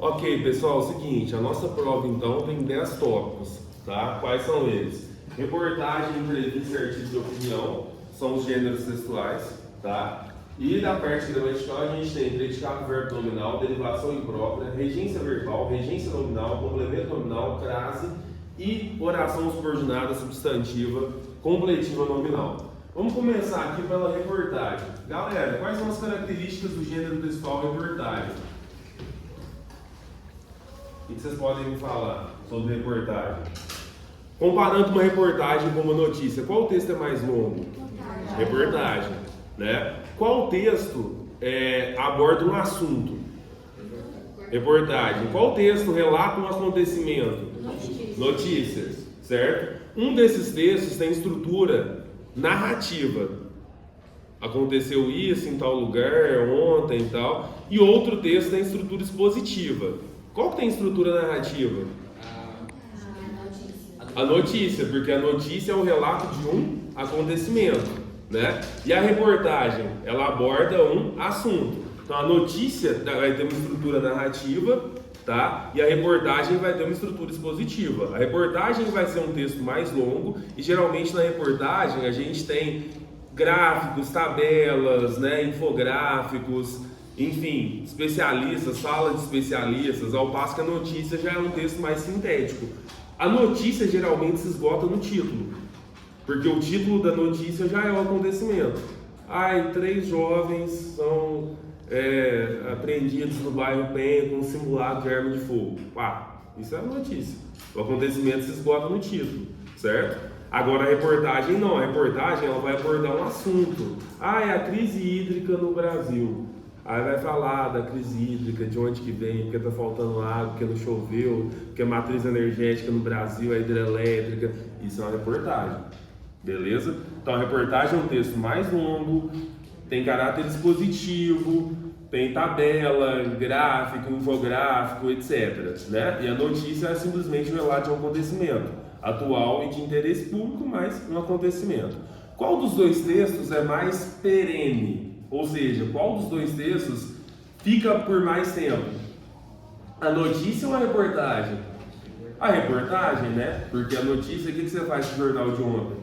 Ok, pessoal, é o seguinte, a nossa prova então tem 10 tópicos, tá? Quais são eles? Reportagem, entrevista e artigo de opinião, são os gêneros textuais, tá? E da parte gramatical a gente tem predicado, verbo nominal, derivação imprópria, regência verbal, regência nominal, complemento nominal, crase e oração subordinada substantiva, completiva nominal. Vamos começar aqui pela reportagem. Galera, quais são as características do gênero textual reportagem? O que vocês podem me falar sobre reportagem? Comparando uma reportagem com uma notícia, qual texto é mais longo? Reportagem, né? Qual texto aborda um assunto? Reportagem. Qual texto relata um acontecimento? Notícias, certo? Um desses textos tem estrutura narrativa. Aconteceu isso em tal lugar, ontem e tal. E outro texto tem estrutura expositiva. Qual que tem estrutura narrativa? A notícia, porque a notícia é o relato de um acontecimento, né? E a reportagem, ela aborda um assunto. Então a notícia vai ter uma estrutura narrativa, tá? E a reportagem vai ter uma estrutura expositiva. A reportagem vai ser um texto mais longo e geralmente na reportagem a gente tem gráficos, tabelas, né? Infográficos, enfim, especialistas, fala de especialistas, ao passo que a notícia já é um texto mais sintético. A notícia geralmente se esgota no título, porque o título da notícia já é o acontecimento. 3 jovens são apreendidos no bairro Penha com um simulado de arma de fogo. Isso é a notícia. O acontecimento se esgota no título, certo? Agora a reportagem não, a reportagem ela vai abordar um assunto. É a crise hídrica no Brasil. Aí vai falar da crise hídrica, de onde que vem, porque está faltando água, porque não choveu, porque a matriz energética no Brasil é hidrelétrica. Isso é uma reportagem, beleza? Então a reportagem é um texto mais longo, tem caráter expositivo, tem tabela, gráfico, infográfico, etc, né? E a notícia é simplesmente um relato de um acontecimento atual e de interesse público, mas um acontecimento. Qual dos dois textos é mais perene? Ou seja, qual dos dois textos fica por mais tempo? A notícia ou a reportagem? A reportagem, né? Porque a notícia, o que você faz com o jornal de ontem?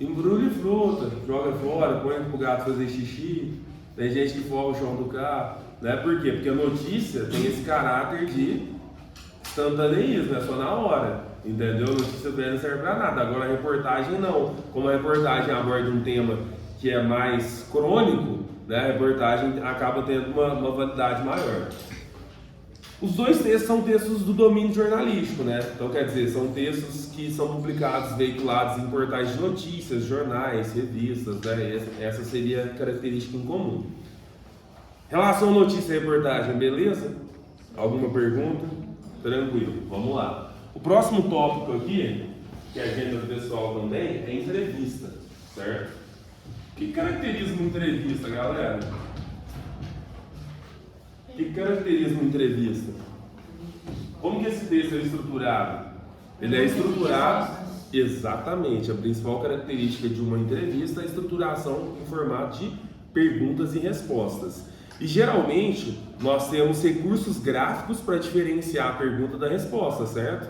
Embrulha e fruta, joga fora, põe pro gato fazer xixi, tem gente que forra o chão do carro, né? Por quê? Porque a notícia tem esse caráter de instantaneísmo, é só na hora, entendeu? A notícia velha não serve pra nada. Agora a reportagem não. Como a reportagem aborda um tema que é mais crônico, né, a reportagem acaba tendo uma validade maior. Os dois textos são textos do domínio jornalístico, né? Então, quer dizer, são textos que são publicados, veiculados em portais de notícias, jornais, revistas, né? Essa seria a característica em comum. Relação notícia e reportagem, beleza? Alguma pergunta? Tranquilo, vamos lá. O próximo tópico aqui, que é gênero textual também, é entrevista, certo? O que caracteriza uma entrevista, galera? O que caracteriza uma entrevista? Como que esse texto é estruturado? Ele é estruturado, exatamente, a principal característica de uma entrevista é a estruturação em formato de perguntas e respostas. E geralmente, nós temos recursos gráficos para diferenciar a pergunta da resposta, certo?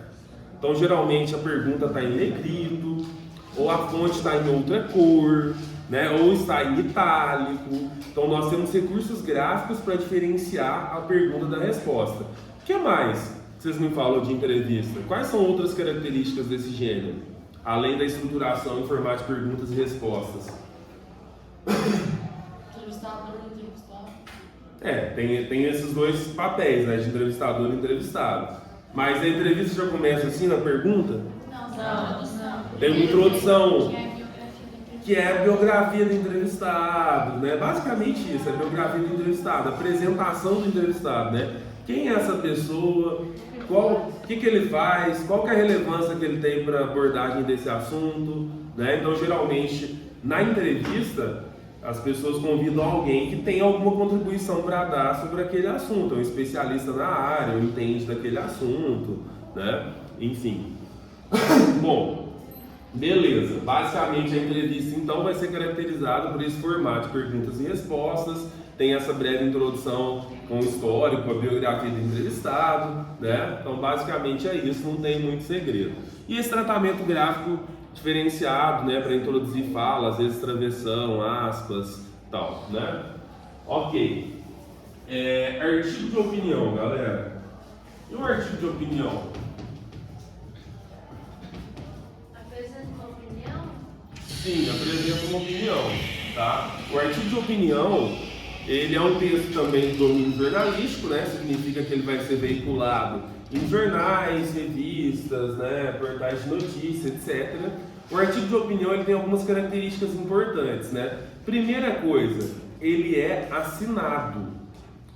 Então, geralmente, a pergunta está em negrito, ou a fonte está em outra cor, né? Ou está em itálico. Então nós temos recursos gráficos para diferenciar a pergunta da resposta. O que mais vocês me falam de entrevista? Quais são outras características desse gênero? Além da estruturação em formato de perguntas e respostas. Entrevistador e entrevistado. Tem esses dois papéis, né? De entrevistador e entrevistado. Mas a entrevista já começa assim na pergunta? Não. Tem uma introdução, que é a biografia do entrevistado, né? Basicamente isso, é a biografia do entrevistado, a apresentação do entrevistado, né? Quem é essa pessoa, o que ele faz, qual que é a relevância que ele tem para a abordagem desse assunto, né? Então, geralmente, na entrevista, as pessoas convidam alguém que tem alguma contribuição para dar sobre aquele assunto, é um especialista na área, um entende daquele assunto, né? Enfim. Bom, beleza. Basicamente a entrevista então vai ser caracterizada por esse formato de perguntas e respostas tem essa breve introdução com o histórico, a biografia do entrevistado, né? Então, basicamente é isso, não tem muito segredo. E esse tratamento gráfico diferenciado, né, para introduzir fala, às vezes travessão, aspas, tal, né? Ok. Artigo de opinião, galera. E o artigo de opinião? Apresenta uma opinião? Sim, apresenta uma opinião, tá? O artigo de opinião, ele é um texto também do domínio jornalístico, né? Significa que ele vai ser veiculado em jornais, revistas, né? Portais de notícia, etc. O artigo de opinião, ele tem algumas características importantes, né? Primeira coisa, ele é assinado.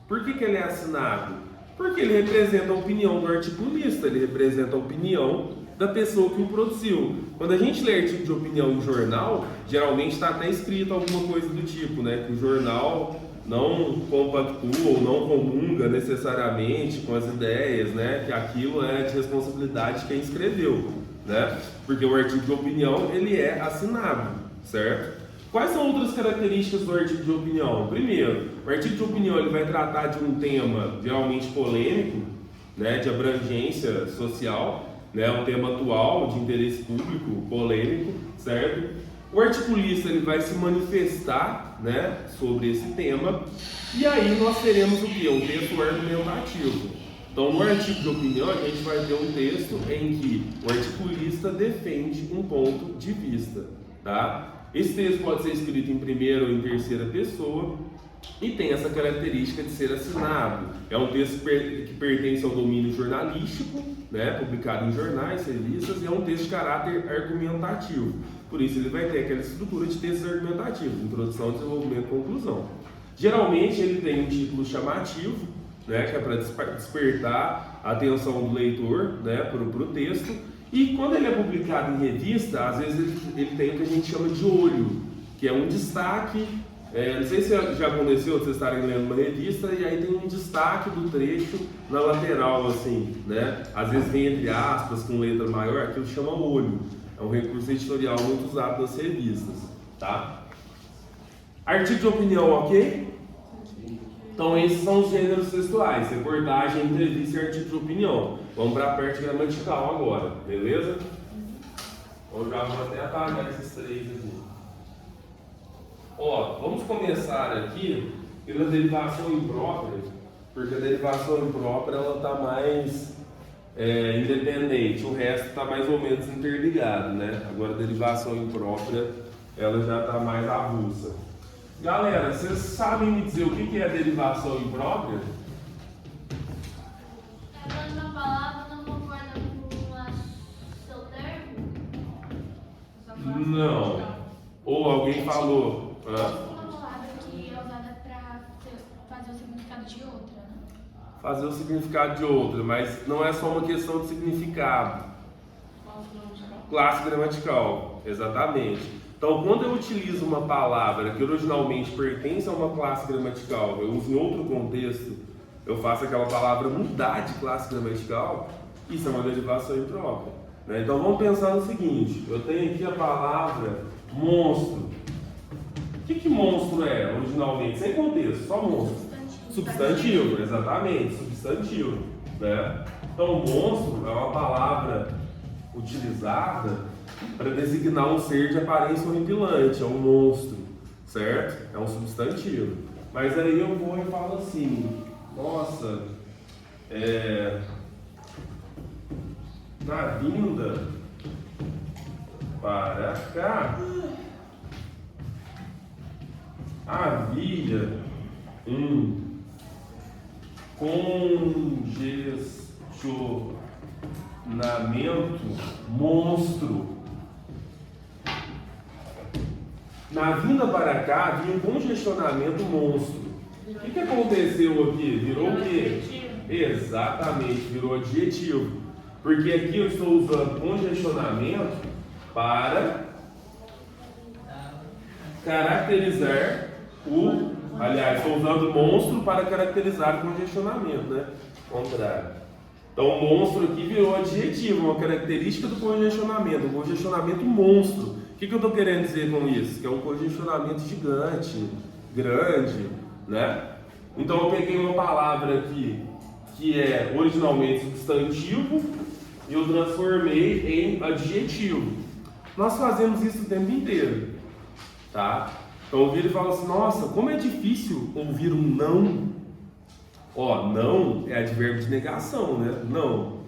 Por que ele é assinado? Porque ele representa a opinião do articulista, ele representa a opinião da pessoa que o produziu. Quando a gente lê artigo de opinião em jornal, geralmente está até escrito alguma coisa do tipo, né? Que o jornal não compactua ou não comunga necessariamente com as ideias, né? Que aquilo é de responsabilidade de quem escreveu, né? Porque o artigo de opinião, ele é assinado, certo? Quais são outras características do artigo de opinião? Primeiro, o artigo de opinião ele vai tratar de um tema geralmente polêmico, né, de abrangência social, né, um tema atual, de interesse público, polêmico, certo? O articulista ele vai se manifestar, né, sobre esse tema, e aí nós teremos o quê? Um texto argumentativo. Então, no artigo de opinião, a gente vai ter um texto em que o articulista defende um ponto de vista, tá? Esse texto pode ser escrito em primeira ou em terceira pessoa e tem essa característica de ser assinado. É um texto que pertence ao domínio jornalístico, né, publicado em jornais, revistas, e é um texto de caráter argumentativo. Por isso ele vai ter aquela estrutura de textos argumentativos, introdução, desenvolvimento e conclusão. Geralmente ele tem um título chamativo, né, que é para despertar a atenção do leitor, né, para o texto. E quando ele é publicado em revista, às vezes ele tem o que a gente chama de olho, que é um destaque. Não sei se já aconteceu vocês estarem lendo uma revista e aí tem um destaque do trecho na lateral, assim, né? Às vezes vem entre aspas, com letra maior, aquilo chama olho. É um recurso editorial muito usado nas revistas, tá? Artigo de opinião, ok? Então esses são os gêneros textuais: reportagem, entrevista e artigo de opinião. Vamos para a parte gramatical agora, beleza? Então já vou até apagar esses três aqui. Ó, vamos começar aqui pela derivação imprópria, porque a derivação imprópria ela está mais independente, o resto está mais ou menos interligado, né? Agora a derivação imprópria ela já está mais avulsa. Galera, vocês sabem me dizer o que é a derivação imprópria? Quando uma palavra não concorda com o seu termo? Não. Ou alguém falou. Uma palavra que é usada para fazer o significado de outra, né? Fazer o significado de outra, mas não é só uma questão de significado. Classe gramatical, exatamente. Então, quando eu utilizo uma palavra que originalmente pertence a uma classe gramatical, eu uso em outro contexto, eu faço aquela palavra mudar de classe gramatical, isso é uma derivação imprópria, né? Então, vamos pensar no seguinte: eu tenho aqui a palavra monstro. O que monstro é originalmente? Sem contexto, só monstro. Substantivo, exatamente, substantivo, né? Então, monstro é uma palavra utilizada para designar um ser de aparência horripilante, é um monstro, certo? É um substantivo. Mas aí eu vou e falo assim: nossa, na vinda para cá havia um congestionamento monstro. Na vinda para cá havia um congestionamento monstro. O que aconteceu aqui? Virou o quê? Exatamente, virou adjetivo. Porque aqui eu estou usando congestionamento para caracterizar aliás, estou usando monstro para caracterizar o congestionamento, né? Contrário. Então, o monstro aqui virou adjetivo, uma característica do congestionamento, um congestionamento monstro. O que eu estou querendo dizer com isso? Que é um congestionamento gigante, grande, né? Então eu peguei uma palavra aqui que é originalmente substantivo e eu transformei em adjetivo. Nós fazemos isso o tempo inteiro, tá? Então eu viro e falo assim, nossa, como é difícil ouvir um não. Ó, não é advérbio de negação, né? Não,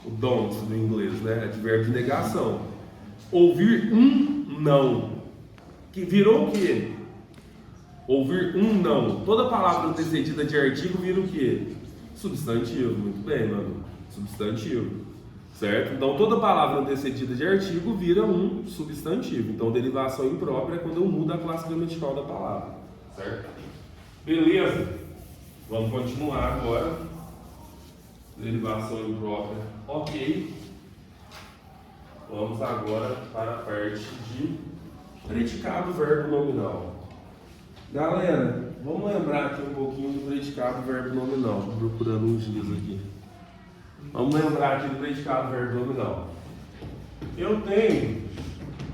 o don't do inglês, né? Advérbio de negação. Ouvir um não, que virou o quê? Ouvir um não. Toda palavra antecedida de artigo vira o quê? Substantivo. Muito bem, mano. Substantivo. Certo? Então toda palavra antecedida de artigo vira um substantivo. Então derivação imprópria é quando eu mudo a classe gramatical da palavra. Certo? Beleza. Vamos continuar agora. Derivação imprópria. Ok. Vamos agora para a parte de predicado verbo nominal. Galera, vamos lembrar aqui um pouquinho do predicado verbo nominal. Estou procurando uns dias aqui. Vamos lembrar aqui do predicado verbo nominal. Eu tenho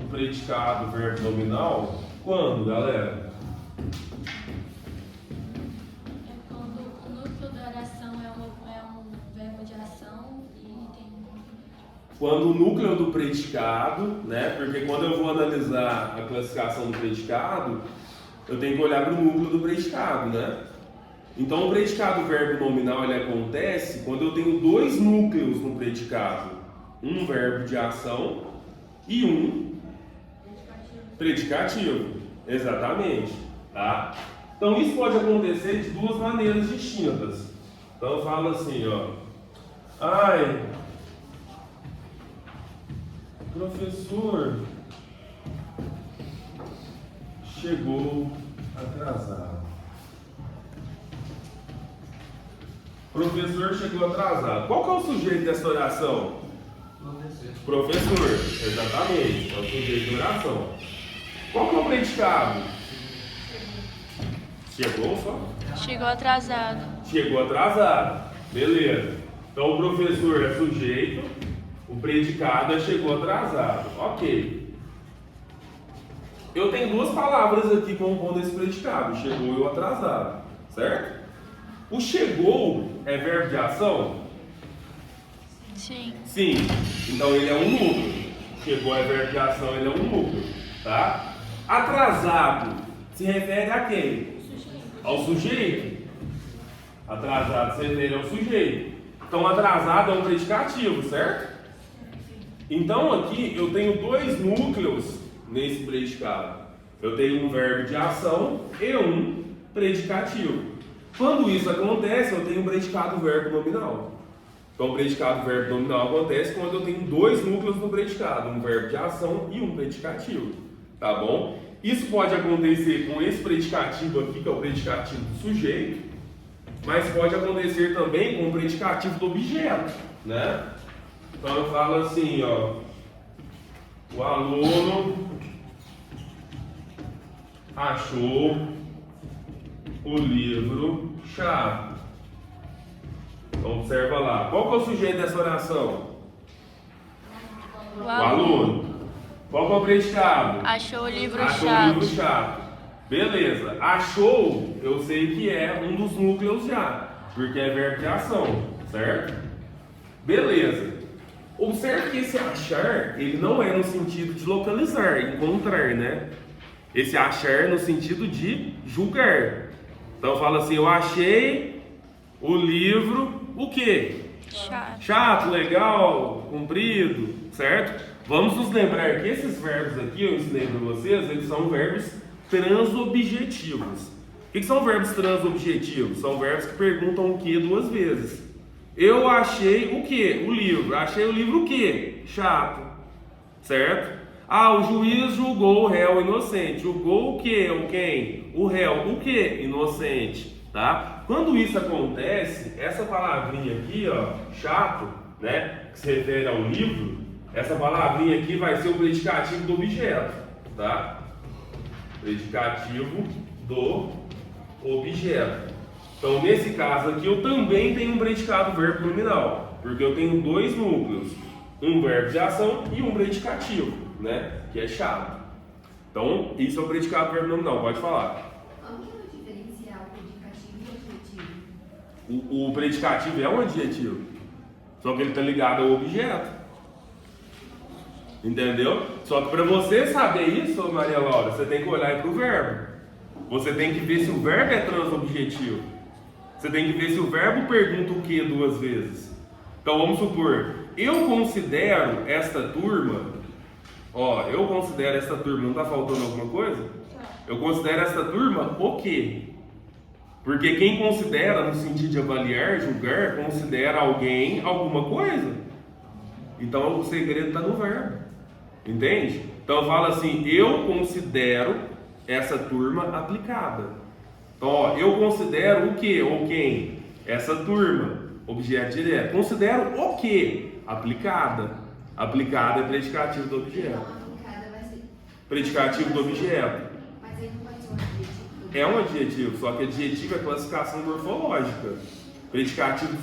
o predicado verbo nominal quando, galera? É quando o núcleo da oração é um verbo de ação e tem um complemento. Quando o núcleo do predicado, né? Porque quando eu vou analisar a classificação do predicado, eu tenho que olhar para o núcleo do predicado, né? Então o predicado verbo nominal ele acontece quando eu tenho dois núcleos no predicado. Um verbo de ação e um predicativo. Exatamente. Tá? Então isso pode acontecer de duas maneiras distintas. Então eu falo assim, ó. Ai, professor chegou atrasado. Professor chegou atrasado. Qual que é o sujeito dessa oração? Professor, exatamente. É o sujeito da oração. Qual que é o predicado? Chegou só? Chegou atrasado. Chegou atrasado. Beleza. Então o professor é sujeito, o predicado é chegou atrasado. Ok. Eu tenho duas palavras aqui compondo esse predicado, chegou e o atrasado, certo? O chegou é verbo de ação? Sim. Sim. Então ele é um núcleo. Chegou é verbo de ação, ele é um núcleo, tá? Atrasado se refere a quem? Ao sujeito. Atrasado se refere ao sujeito. Então atrasado é um predicativo, certo? Então aqui eu tenho dois núcleos nesse predicado. Eu tenho um verbo de ação e um predicativo. Quando isso acontece, eu tenho um predicado verbo nominal. Então o predicado verbo nominal acontece quando eu tenho dois núcleos no predicado, um verbo de ação e um predicativo. Tá bom? Isso pode acontecer com esse predicativo aqui, que é o predicativo do sujeito, mas pode acontecer também com o predicativo do objeto, né? Então eu falo assim, ó, o aluno achou o livro chato. Então observa lá, qual que é o sujeito dessa oração? O aluno. Qual que é o predicado? Achou o livro Achou chato. o livro chato. Beleza. Achou, eu sei que é um dos núcleos já, porque é verbo de ação, certo? Beleza. Observe que esse achar, ele não é no sentido de localizar, encontrar, né? Esse achar é no sentido de julgar. Então fala assim, eu achei o livro, o quê? Chato. Chato, legal, comprido, certo? Vamos nos lembrar que esses verbos aqui, eu ensinei para vocês, eles são verbos transobjetivos. O que são verbos transobjetivos? São verbos que perguntam o que duas vezes. Eu achei o que? O livro. Achei o livro o que? Chato, certo? Ah, o juiz julgou o réu inocente. Julgou o que? O quem? O réu. O que? Inocente, tá? Quando isso acontece, essa palavrinha aqui, ó, chato, né, que se refere ao livro, essa palavrinha aqui vai ser o predicativo do objeto, tá? Predicativo do objeto. Então, nesse caso aqui, eu também tenho um predicado verbo nominal, porque eu tenho dois núcleos, um verbo de ação e um predicativo, né? Que é chato. Então, isso é o predicado verbo nominal, pode falar. Qual que é o diferencial predicativo O predicativo é um adjetivo, só que ele está ligado ao objeto. Entendeu? Só que para você saber isso, Maria Laura, você tem que olhar para o verbo. Você tem que ver se o verbo é transobjetivo. Você tem que ver se o verbo pergunta o que duas vezes. Então vamos supor, eu considero esta turma, eu considero esta turma, não está faltando alguma coisa? Eu considero esta turma o quê? Porque quem considera, no sentido de avaliar, julgar, considera alguém alguma coisa. Então o segredo está no verbo. Entende? Então fala assim, eu considero essa turma aplicada. Então, eu considero o que ou quem? Essa turma, objeto direto. Considero o que? Aplicada. Aplicada é predicativo do objeto. Aplicada vai ser Predicativo do objeto. Mas aí não pode ser um adjetivo. É um adjetivo, só que adjetivo é classificação morfológica. Predicativo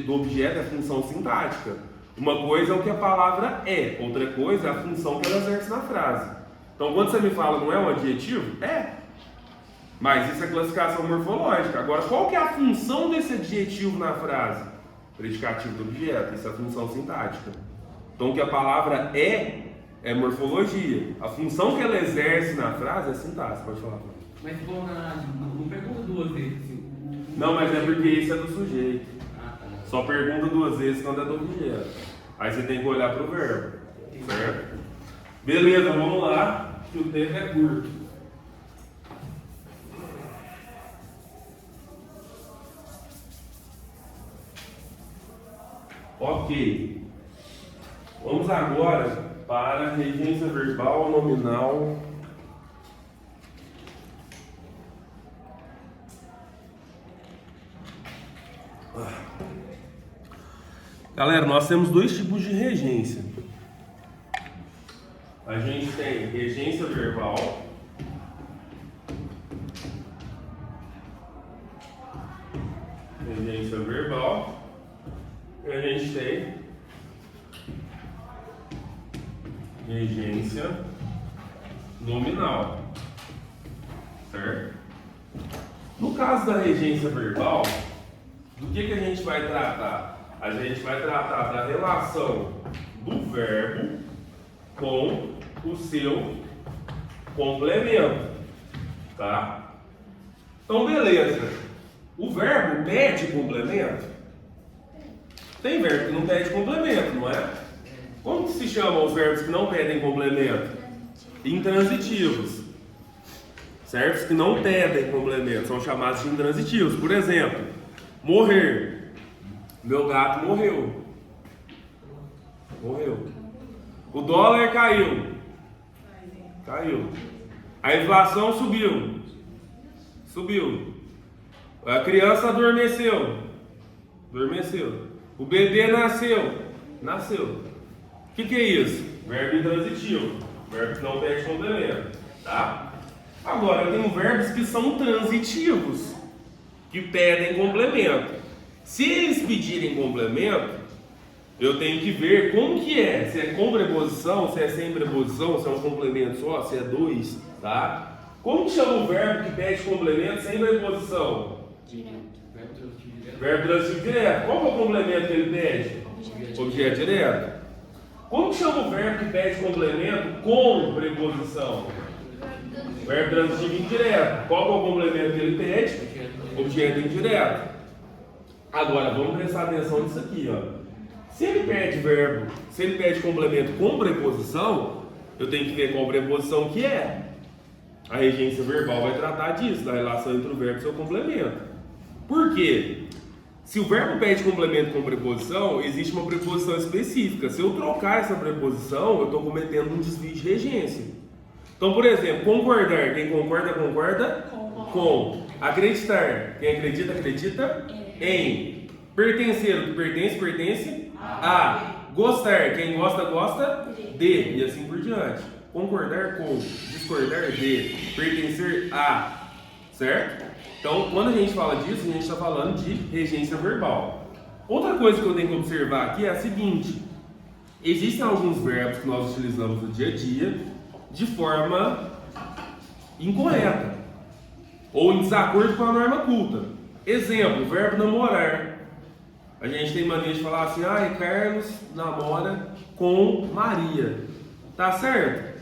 do objeto é função sintática. Uma coisa é o que a palavra é, outra coisa é a função que ela exerce na frase. Então, quando você me fala não é um adjetivo, é. Mas isso é classificação morfológica. Agora, qual que é a função desse adjetivo na frase? Predicativo do objeto, isso é a função sintática. Então, o que a palavra é morfologia. A função que ela exerce na frase é sintaxe, pode falar. Mas se for não pergunta duas vezes. Não, mas é porque isso é do sujeito. Tá. Só pergunta duas vezes quando é do objeto. Aí você tem que olhar para o verbo. Certo? Beleza, vamos lá, que o tempo é curto. Ok. Vamos agora para a regência verbal nominal. Galera, nós temos dois tipos de regência. A gente tem regência verbal e a gente tem regência nominal, certo? No caso da regência verbal, do que a gente vai tratar? A gente vai tratar da relação do verbo com o seu complemento, tá? Então, beleza. O verbo pede complemento? Tem verbo que não pede complemento, não é? Como que se chamam os verbos que não pedem complemento? Intransitivos. Certo? Que não pedem complemento, são chamados de intransitivos. Por exemplo, morrer. Meu gato morreu. Morreu. O dólar caiu. Caiu. A inflação subiu. Subiu. A criança adormeceu. Adormeceu. O bebê nasceu. Nasceu. O que é isso? Verbo intransitivo. Verbo que não pede complemento. Tá? Agora, eu tenho verbos que são transitivos, que pedem complemento. Se eles pedirem complemento, eu tenho que ver como que é. Se é com preposição, se é sem preposição, se é um complemento só, se é dois, tá? Como que chama o verbo que pede complemento sem preposição? Direto. Verbo transitivo direto. Qual que é o complemento que ele pede? Objeto direto. Como que chama o verbo que pede complemento com preposição? Verbo transitivo indireto. Qual que é o complemento que ele pede? Objeto indireto. Agora, vamos prestar atenção nisso aqui, ó. Se ele pede complemento com preposição, eu tenho que ver qual preposição que é. A regência verbal vai tratar disso, da relação entre o verbo e seu complemento. Por quê? Se o verbo pede complemento com preposição, existe uma preposição específica. Se eu trocar essa preposição, eu estou cometendo um desvio de regência. Então, por exemplo, concordar. Quem concorda, concorda com. Acreditar. Quem acredita, acredita em. Pertencer. O que pertence, pertence a. Gostar. Quem gosta, gosta de. E assim por diante. Concordar com. Discordar de. Pertencer a. Certo? Então, quando a gente fala disso, a gente está falando de regência verbal. Outra coisa que eu tenho que observar aqui é a seguinte. Existem alguns verbos que nós utilizamos no dia a dia de forma incorreta ou em desacordo com a norma culta. Exemplo, o verbo namorar. A gente tem mania de falar assim, Carlos namora com Maria. Tá certo?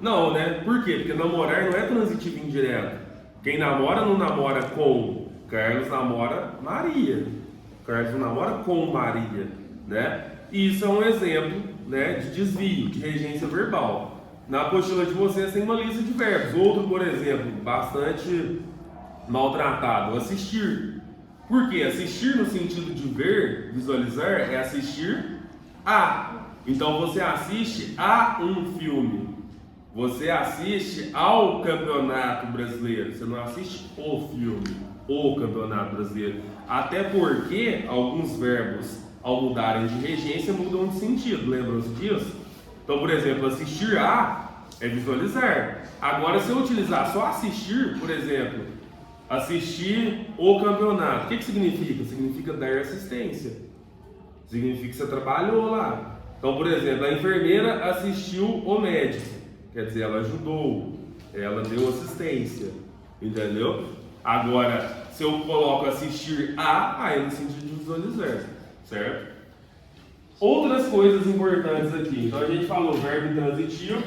Não, né? Por quê? Porque namorar não é transitivo indireto. Quem namora não namora com. Carlos namora Maria. Carlos não namora com Maria, né? E isso é um exemplo, né, de desvio, de regência verbal. Na apostila de vocês tem uma lista de verbos. Outro, por exemplo, bastante maltratado, assistir. Por quê? Assistir no sentido de ver, visualizar, é assistir a. Então você assiste a um filme. Você assiste ao Campeonato Brasileiro. Você não assiste o filme, o Campeonato Brasileiro. Até porque alguns verbos, ao mudarem de regência, mudam de sentido. Lembram-se disso? Então, por exemplo, assistir a é visualizar. Agora, se eu utilizar só assistir, por exemplo, assistir o campeonato, o que significa? Significa dar assistência. Significa que você trabalhou lá. Então, por exemplo, a enfermeira assistiu o médico. Quer dizer, ela ajudou, ela deu assistência. Entendeu? Agora, se eu coloco assistir a, é no sentido de visualizar. Certo? Outras coisas importantes aqui. Então, a gente falou verbo intransitivo,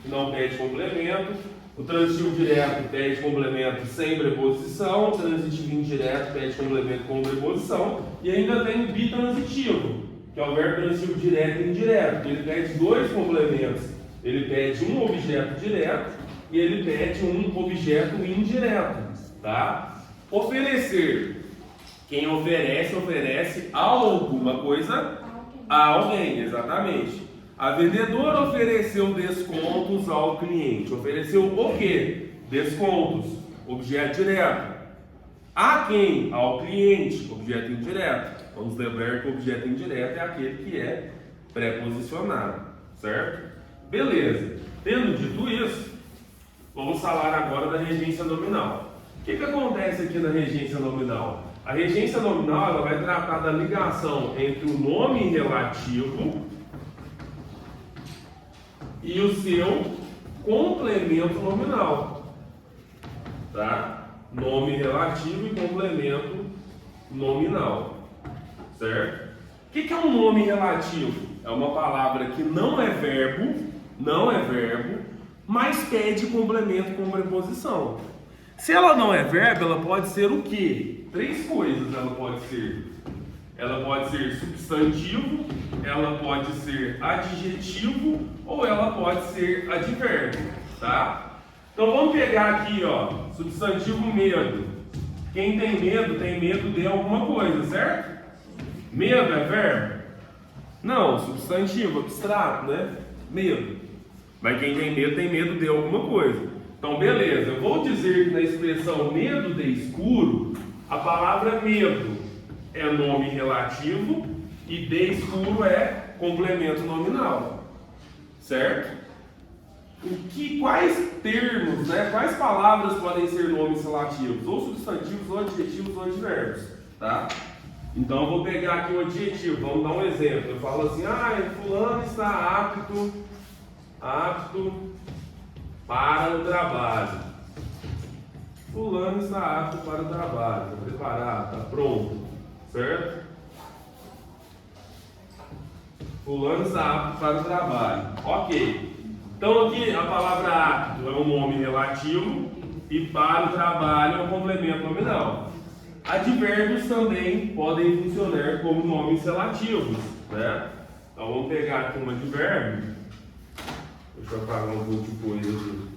que não pede complemento. O transitivo direto pede complemento sem preposição. O transitivo indireto pede complemento com preposição. E ainda tem o bitransitivo, que é o verbo transitivo direto e indireto. Ele pede dois complementos. Ele pede um objeto direto e ele pede um objeto indireto. Tá? Oferecer. Quem oferece, oferece alguma coisa a alguém, exatamente. A vendedora ofereceu descontos ao cliente. Ofereceu o quê? Descontos. Objeto direto. A quem? Ao cliente. Objeto indireto. Vamos lembrar que o objeto indireto é aquele que é preposicionado. Certo? Beleza. Tendo dito isso, vamos falar agora da regência nominal. O que acontece aqui na regência nominal? A regência nominal ela vai tratar da ligação entre o nome relativo e o seu complemento nominal. Tá? Nome relativo e complemento nominal. Certo? O que é um nome relativo? É uma palavra que não é verbo, mas pede complemento com preposição. Se ela não é verbo, ela pode ser o quê? Três coisas ela pode ser. Ela pode ser substantivo, ela pode ser adjetivo ou ela pode ser advérbio, tá? Então vamos pegar aqui, ó, substantivo medo. Quem tem medo de alguma coisa, certo? Medo é verbo? Não, substantivo, abstrato, né? Medo. Mas quem tem medo de alguma coisa. Então, beleza, eu vou dizer que na expressão medo de escuro, a palavra medo é nome relativo e de escuro é complemento nominal. Certo? Quais termos, né? Quais palavras podem ser nomes relativos? Ou substantivos, ou adjetivos, ou advérbios. Tá? Então, eu vou pegar aqui o adjetivo. Vamos dar um exemplo. Eu falo assim, fulano está apto para o trabalho. Fulano está apto para o trabalho, está preparado, está pronto, certo? Fulano está apto para o trabalho, ok. Então aqui a palavra apto é um nome relativo e para o trabalho é um complemento nominal. Advérbios também podem funcionar como nomes relativos, né? Então vamos pegar aqui um advérbio. Deixa eu apagar um pouco de coisa aqui.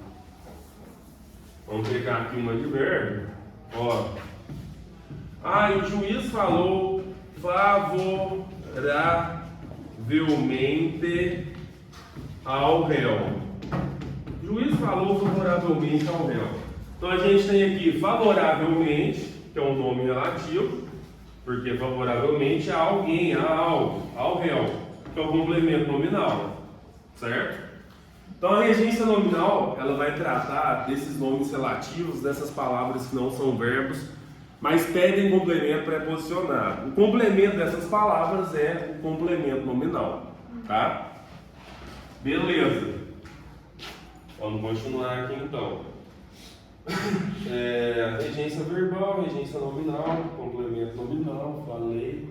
Vamos pegar aqui um advérbio. Ó. O juiz falou favoravelmente ao réu. O juiz falou favoravelmente ao réu. Então a gente tem aqui favoravelmente, que é um nome relativo, porque favoravelmente a alguém, a algo, ao réu, que é o complemento nominal. Certo? Então a regência nominal ela vai tratar desses nomes relativos, dessas palavras que não são verbos, mas pedem complemento preposicionado. O complemento dessas palavras é o complemento nominal, tá? Beleza. Vamos continuar aqui então. Regência verbal, regência nominal, complemento nominal, falei.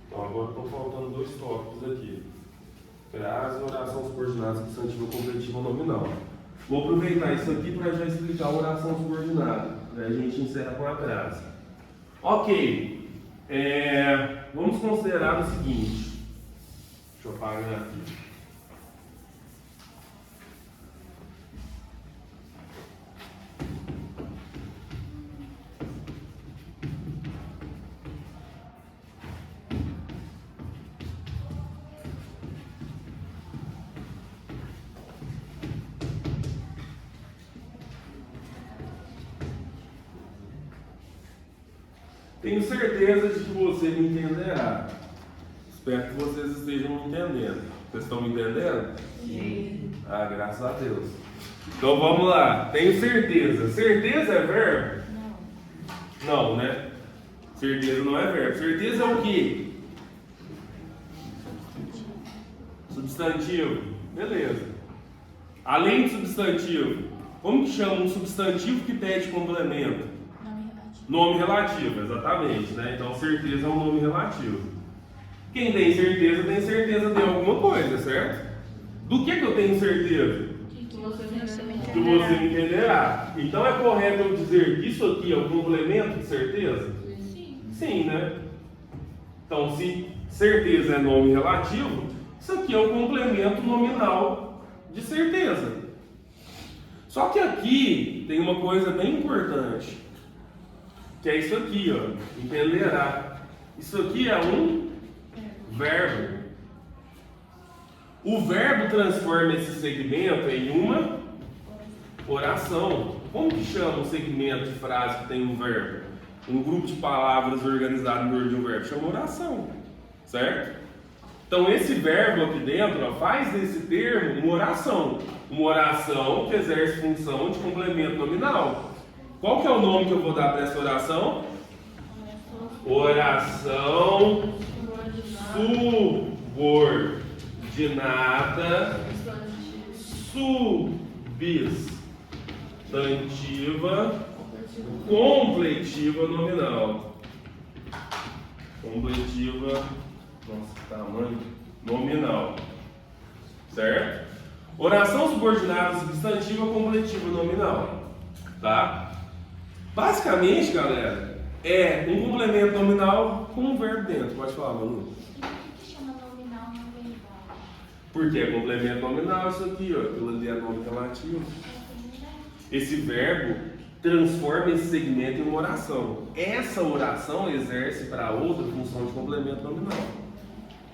Então agora estão faltando 2 tópicos aqui. Frase, oração subordinada, substantivo, completiva, nominal. Vou aproveitar isso aqui para já explicar a oração subordinada. Daí a gente encerra com a frase. Ok. Vamos considerar o seguinte. Deixa eu apagar aqui. Tenho certeza de que você me entenderá. Espero que vocês estejam me entendendo. Vocês estão me entendendo? Sim. Ah, graças a Deus. Então vamos lá. Tenho certeza. Certeza é verbo? Não, né? Certeza não é verbo. Certeza é o quê? Substantivo. Beleza. Além de substantivo, como que chama um substantivo que pede complemento? Nome relativo. Nome relativo, exatamente, né? Então certeza é um nome relativo. Quem tem certeza de alguma coisa, certo? Do que eu tenho certeza? Que você me Que você me entenderá. Então é correto eu dizer que isso aqui é um complemento de certeza? Sim. Sim, né? Então se certeza é nome relativo, isso aqui é um complemento nominal de certeza. Só que aqui tem uma coisa bem importante. Que é isso aqui, ó, entenderá. Isso aqui é um verbo. O verbo transforma esse segmento em uma oração. Como que chama um segmento de frase que tem um verbo? Um grupo de palavras organizado em torno de um verbo chama oração, certo? Então esse verbo aqui dentro, ó, faz desse termo uma oração que exerce função de complemento nominal. Qual que é o nome que eu vou dar para essa oração? Oração subordinada substantiva completiva nominal. Completiva, nossa, que tamanho, nominal. Certo? Oração subordinada substantiva completiva nominal. Tá? Basicamente, galera, é um complemento nominal com um verbo dentro. Pode falar, Manu. Por que chama nominal não verbal? Porque é complemento nominal isso aqui, ó. Aquilo ali é nome relativo. Esse verbo transforma esse segmento em uma oração. Essa oração exerce para outra função de complemento nominal.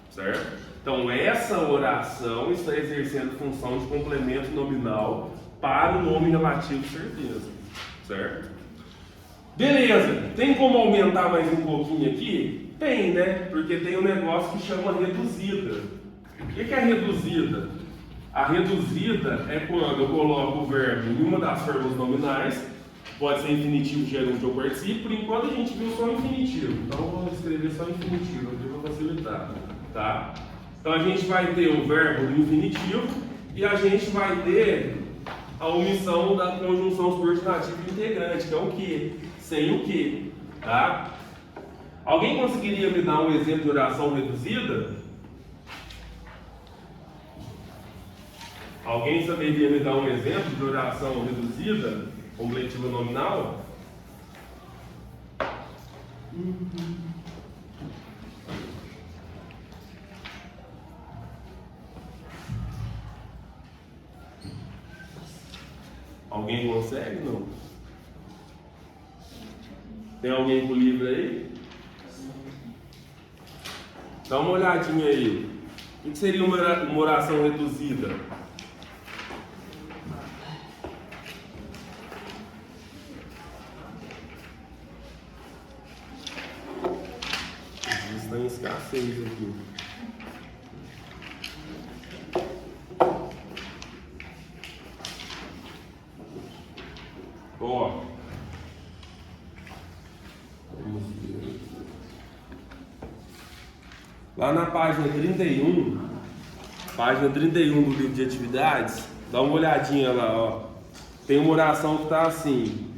Certo? Então, essa oração está exercendo função de complemento nominal para o nome relativo de certeza. Certo? Beleza, tem como aumentar mais um pouquinho aqui? Tem, né? Porque tem um negócio que chama reduzida. O que é reduzida? A reduzida é quando eu coloco o verbo em uma das formas nominais, pode ser infinitivo, gerúndio ou particípio. Por enquanto a gente viu só infinitivo, então vamos escrever só infinitivo aqui para facilitar, tá? Então a gente vai ter o verbo do infinitivo e a gente vai ter a omissão da conjunção subordinativa integrante, que é o que? Sem o que, tá? Alguém conseguiria me dar um exemplo de oração reduzida? Alguém saberia me dar um exemplo de oração reduzida, completiva nominal? Alguém consegue? Não? Tem alguém com o livro aí? Dá uma olhadinha aí. O que seria uma oração reduzida? Está em escassez aqui. Ó. Vamos ver. Lá na página 31 do livro de atividades, dá uma olhadinha lá, ó. Tem uma oração que está assim.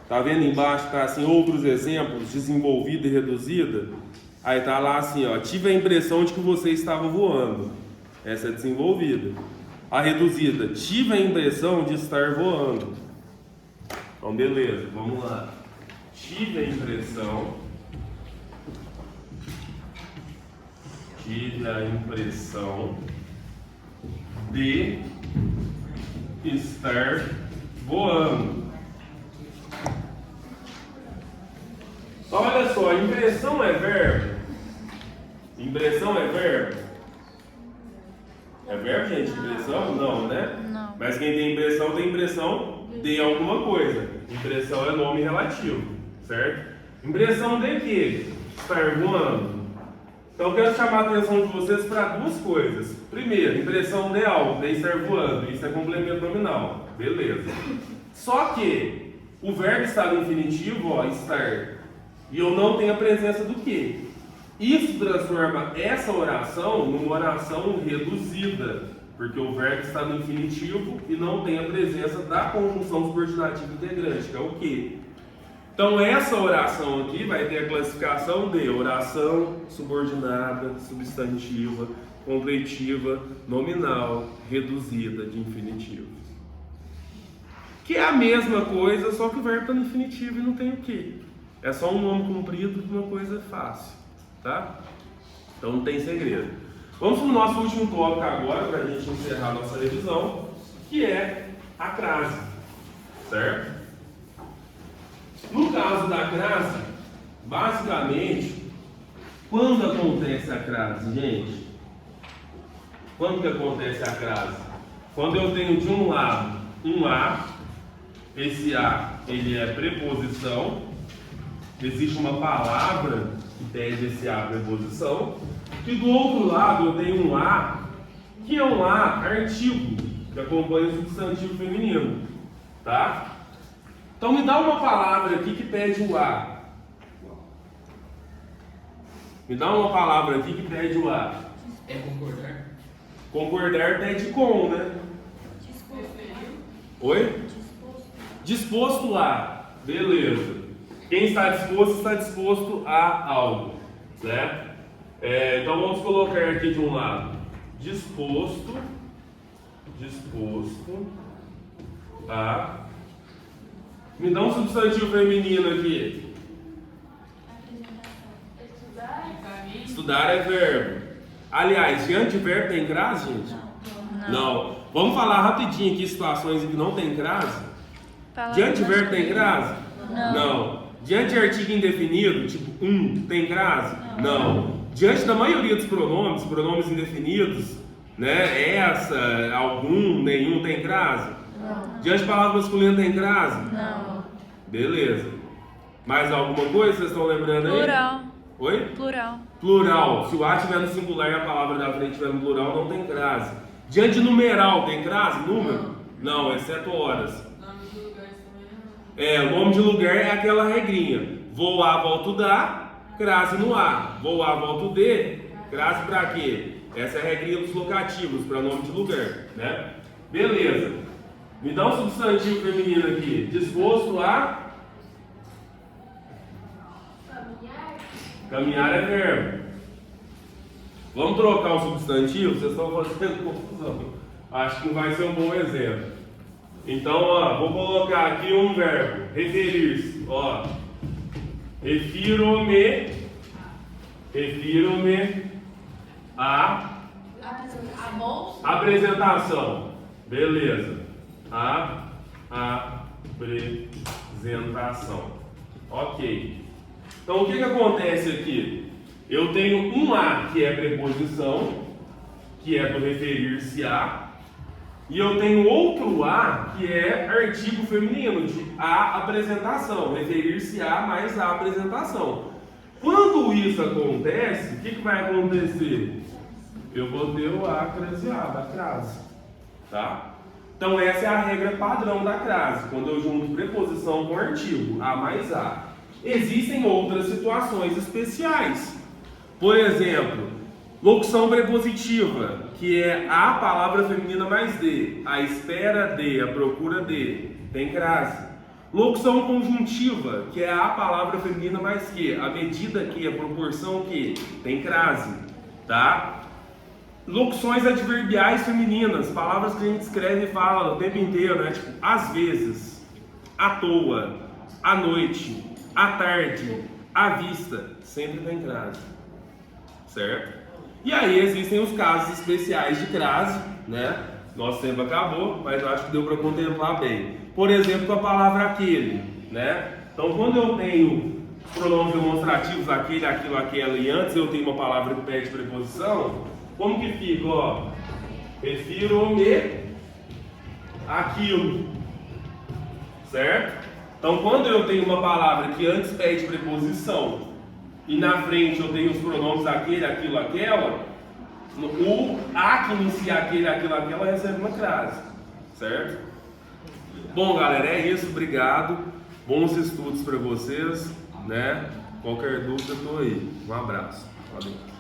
Tá vendo embaixo? Está assim, outros exemplos, desenvolvida e reduzida. Aí tá lá assim, ó, tive a impressão de que você estava voando. Essa é desenvolvida. A reduzida, tive a impressão de estar voando. Então, beleza, vamos lá. Tive a impressão de estar voando. Então, olha só, impressão é verbo? Impressão é verbo? É verbo, gente? Impressão? Não, né? Não. Mas quem tem impressão de alguma coisa. Impressão é nome relativo, certo? Impressão de quê? Estar voando. Então eu quero chamar a atenção de vocês para duas coisas. Primeiro, impressão de algo, de estar voando. Isso é complemento nominal. Beleza. Só que o verbo está no infinitivo, ó, estar. E eu não tenho a presença do quê? Isso transforma essa oração numa oração reduzida, porque o verbo está no infinitivo e não tem a presença da conjunção subordinativa integrante, que é o quê? Então essa oração aqui vai ter a classificação de oração subordinada, substantiva, completiva, nominal, reduzida de infinitivo. Que é a mesma coisa, só que o verbo está no infinitivo e não tem o quê? É só um nome comprido de uma coisa fácil, tá? Então não tem segredo. Vamos para o nosso último tópico agora, para a gente encerrar a nossa revisão, que é a crase, certo? No caso da crase, basicamente, quando acontece a crase, gente? Quando que acontece a crase? Quando eu tenho de um lado um A, esse A ele é preposição, existe uma palavra que pede esse A preposição, e do outro lado eu tenho um A, que é um A artigo, que acompanha o substantivo feminino, tá? Então me dá uma palavra aqui que pede o A. Me dá uma palavra aqui que pede o A. É concordar? Concordar pede com, né? Oi? Disposto a. Beleza. Quem está disposto a algo, né? Então vamos colocar aqui de um lado. Disposto a. Me dá um substantivo feminino aqui. Estudar é verbo. Aliás, diante de verbo tem crase, gente? Não. Vamos falar rapidinho aqui situações em que não tem crase. Diante de verbo tem crase? Não. Diante de artigo indefinido, tipo tem crase? Não. Diante da maioria dos pronomes indefinidos, né? Essa, algum, nenhum tem crase? Não. Diante de palavra masculina tem crase? Não. Beleza. Mais alguma coisa vocês estão lembrando aí? Plural. Oi? Plural. Plural. Se o A estiver no singular e a palavra da frente estiver no plural, não tem crase. Diante de numeral tem crase? Número? Não, exceto horas. Nome de lugar também não. O nome de lugar é aquela regrinha. Vou A, volto da, crase no A. Vou A, volto D, crase pra quê? Essa é a regrinha dos locativos, para nome de lugar, né? Beleza. Me dá um substantivo feminino aqui. Disposto a... Caminhar é verbo. Vamos trocar o substantivo? Vocês estão fazendo confusão. Acho que não vai ser um bom exemplo. Então, ó, vou colocar aqui um verbo. Referir-se. Ó. Refiro-me a apresentação. Beleza. A apresentação. Ok. Então o que acontece aqui? Eu tenho um A que é preposição, que é do referir-se a, e eu tenho outro A que é artigo feminino, de a apresentação, referir-se a mais a apresentação. Quando isso acontece, o que vai acontecer? Eu vou ter o A craseado, a crase, tá? Então essa é a regra padrão da crase, quando eu junto preposição com artigo, a mais a. Existem outras situações especiais. Por exemplo, locução prepositiva, que é a palavra feminina mais de, a espera de, a procura de, tem crase. Locução conjuntiva, que é a palavra feminina mais que, a medida que, a proporção que, tem crase, tá? Locuções adverbiais femininas, palavras que a gente escreve e fala o tempo inteiro, né? Tipo, às vezes, à toa, à noite, à tarde, à vista, sempre tem crase, certo? E aí existem os casos especiais de crase, né? Nosso tempo acabou, mas eu acho que deu para contemplar bem. Por exemplo, com a palavra aquele, né? Então, quando eu tenho pronomes demonstrativos aquele, aquilo, aquela, e antes eu tenho uma palavra que pede preposição, como que fica, ó? Refiro-me àquilo, certo? Então, quando eu tenho uma palavra que antes pede preposição e na frente eu tenho os pronomes aquele, aquilo, aquela, o a que inicia aquele, aquilo, aquela recebe uma crase, certo? Bom, galera, é isso, obrigado. Bons estudos para vocês, né? Qualquer dúvida, eu tô aí. Um abraço. Valeu.